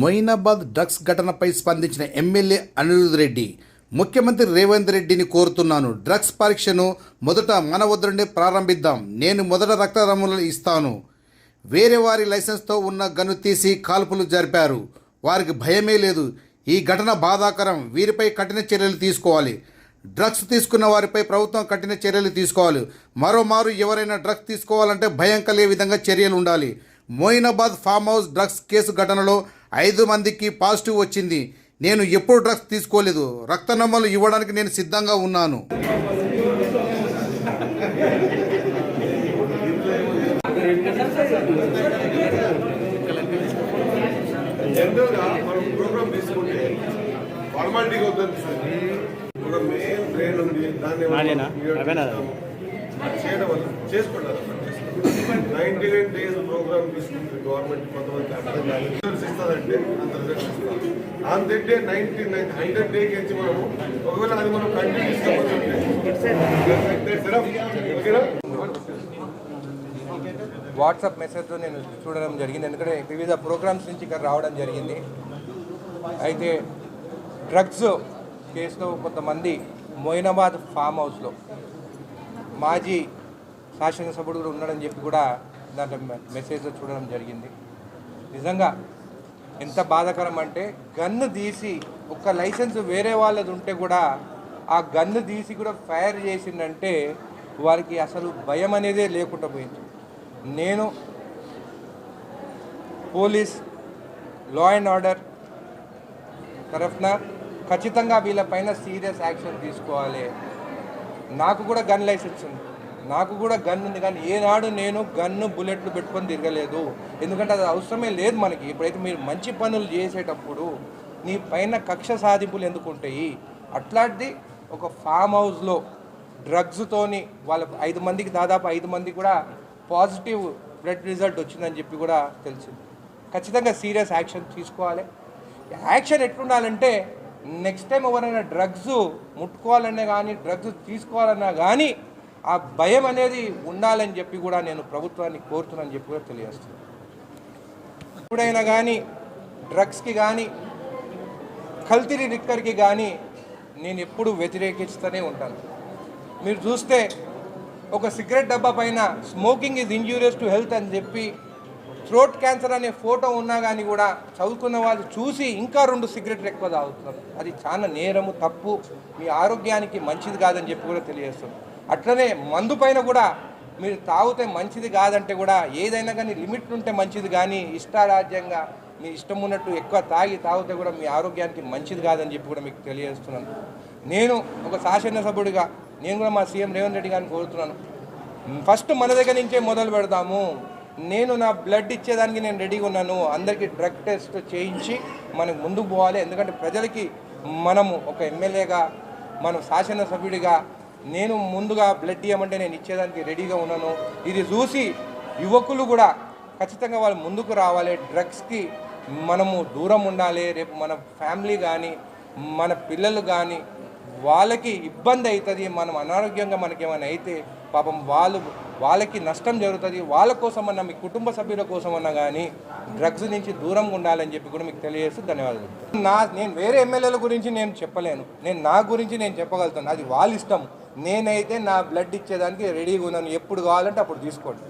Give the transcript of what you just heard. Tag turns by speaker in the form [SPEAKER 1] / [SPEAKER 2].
[SPEAKER 1] Moinabad drugs ఘటనపై స్పందించిన MLA Anirudh Reddy, ముఖ్యమంత్రి రేవంత్ రెడ్డిని కోరుతున్నాను. డ్రగ్స్ పరీక్షను మొదట మన వద్ద నుండి ప్రారంభిద్దాం. నేను మొదట రక్త నమూనాలు ఇస్తాను. వేరే వారి లైసెన్స్తో ఉన్న గన్ను తీసి కాల్పులు జరిపారు. వారికి భయమే లేదు. ఈ ఘటన బాధాకరం. వీరిపై కఠిన చర్యలు తీసుకోవాలి. డ్రగ్స్ తీసుకున్న వారిపై ప్రభుత్వం కఠిన చర్యలు తీసుకోవాలి. మరోమారు ఎవరైనా డ్రగ్స్ తీసుకోవాలంటే భయం కలిగే విధంగా చర్యలు ఉండాలి. Moinabad farm house drugs case ఘటనలో 5 మందికి పాజిటివ్ వచ్చింది. నేను ఎప్పుడు డ్రగ్స్ తీసుకోలేదు. రక్త నమూనాలు ఇవ్వడానికి నేను సిద్ధంగా ఉన్నాను.
[SPEAKER 2] చేసుకుంటారు 99 days ప్రోగ్రామ్ తీసుకుంటుంది గవర్నమెంట్. కొంతమంది ఇస్తుందంటే అంత రిజల్ట్స్ ఇస్తారు. ఆన్ దట్ డే 100 డే నుంచి మనము ఒకవేళ అది మనం కంటిన్యూ
[SPEAKER 3] వాట్సాప్ మెసేజ్తో నేను చూడడం జరిగింది. ఎందుకంటే వివిధ ప్రోగ్రామ్స్ నుంచి ఇక్కడ రావడం జరిగింది. అయితే డ్రగ్స్ కేసులో కొంతమంది మొయినాబాద్ ఫామ్ హౌస్లో మాజీ శాసనసభ్యుడు కూడా ఉన్నాడని చెప్పి కూడా దాంట్లో మెసేజ్లో చూడడం జరిగింది. నిజంగా ఎంత బాధాకరం అంటే గన్ను తీసి ఒక లైసెన్స్ వేరే వాళ్ళది ఉంటే కూడా ఆ గన్ను తీసి కూడా ఫైర్ చేసిందంటే వారికి అసలు భయం అనేదే లేకుండా పోయింది. నేను పోలీస్ లా అండ్ ఆర్డర్ తరఫున ఖచ్చితంగా వీళ్ళపైన సీరియస్ యాక్షన్ తీసుకోవాలి. నాకు కూడా గన్ లైసెన్స్ ఉంది, నాకు కూడా గన్ ఉంది, కానీ ఏనాడు నేను గన్ను బుల్లెట్లు పెట్టుకొని తిరగలేదు. ఎందుకంటే అది అవసరమే లేదు మనకి. ఇప్పుడైతే మీరు మంచి పనులు చేసేటప్పుడు నీ పైన కక్ష సాధింపులు ఎందుకు ఉంటాయి? అట్లాంటిది ఒక ఫామ్ హౌస్లో డ్రగ్స్తోని వాళ్ళ 5 మందికి దాదాపు 5 మందికి కూడా పాజిటివ్ బ్లడ్ రిజల్ట్ వచ్చిందని చెప్పి కూడా తెలిసింది. ఖచ్చితంగా సీరియస్ యాక్షన్ తీసుకోవాలి. యాక్షన్ ఎట్లుండాలంటే నెక్స్ట్ టైం ఎవరైనా డ్రగ్స్ ముట్టుకోవాలన్నా కానీ డ్రగ్స్ తీసుకోవాలన్నా కానీ ఆ భయం అనేది ఉండాలని చెప్పి కూడా నేను ప్రభుత్వాన్ని కోరుతున్నానని చెప్పి కూడా తెలియజేస్తున్నాను. ఎప్పుడైనా కానీ డ్రగ్స్కి కానీ కల్తీ లిక్కర్కి కానీ నేను ఎప్పుడు వ్యతిరేకిస్తూనే ఉంటాను. మీరు చూస్తే ఒక సిగరెట్ డబ్బా పైన smoking is injurious to health అని చెప్పి థ్రోట్ క్యాన్సర్ అనే ఫోటో ఉన్నా కానీ కూడా చదువుకున్న వాళ్ళు చూసి ఇంకా 2 సిగరెట్లు ఎక్కువ తాగుతున్నారు. అది చాలా నేరము, తప్పు, మీ ఆరోగ్యానికి మంచిది కాదని చెప్పి కూడా తెలియజేస్తుంది. అట్లనే మందు పైన కూడా మీరు తాగితే మంచిది కాదంటే కూడా ఏదైనా కానీ లిమిట్ ఉంటే మంచిది, కానీ ఇష్టారాజ్యంగా మీ ఇష్టం ఉన్నట్టు ఎక్కువ తాగితే కూడా మీ ఆరోగ్యానికి మంచిది కాదని చెప్పి కూడా మీకు తెలియజేస్తున్నాను. నేను ఒక శాసనసభ్యుడిగా నేను కూడా మా సీఎం రేవంత్ రెడ్డి గారిని కోరుతున్నాను, ఫస్ట్ మన దగ్గర నుంచే మొదలు పెడదాము. నేను నా బ్లడ్ ఇచ్చేదానికి నేను రెడీగా ఉన్నాను. అందరికీ డ్రగ్ టెస్ట్ చేయించి మనకు ముందుకు పోవాలి. ఎందుకంటే ప్రజలకి మనము ఒక ఎమ్మెల్యేగా, మనం శాసనసభ్యుడిగా నేను ముందుగా బ్లడ్ ఇవ్వమంటే నేను ఇచ్చేదానికి రెడీగా ఉన్నాను. ఇది చూసి యువకులు కూడా ఖచ్చితంగా వాళ్ళు ముందుకు రావాలి. డ్రగ్స్కి మనము దూరం ఉండాలి. రేపు మన ఫ్యామిలీ కానీ మన పిల్లలు కానీ వాళ్ళకి ఇబ్బంది అవుతుంది. మనం అనారోగ్యంగా మనకేమైనా అయితే పాపం వాళ్ళకి నష్టం జరుగుతుంది. వాళ్ళ కోసమన్నా, మీ కుటుంబ సభ్యుల కోసమన్నా కానీ డ్రగ్స్ నుంచి దూరంగా ఉండాలని చెప్పి కూడా మీకు తెలియజేస్తూ ధన్యవాదాలు. నేను వేరే ఎమ్మెల్యేల గురించి నేను చెప్పలేను. నేను నా గురించి నేను చెప్పగలుగుతాను. అది వాళ్ళ ఇష్టం. నేనైతే నా బ్లడ్ ఇచ్చేదానికి రెడీగా ఉన్నాను. ఎప్పుడు కావాలంటే అప్పుడు తీసుకోండి.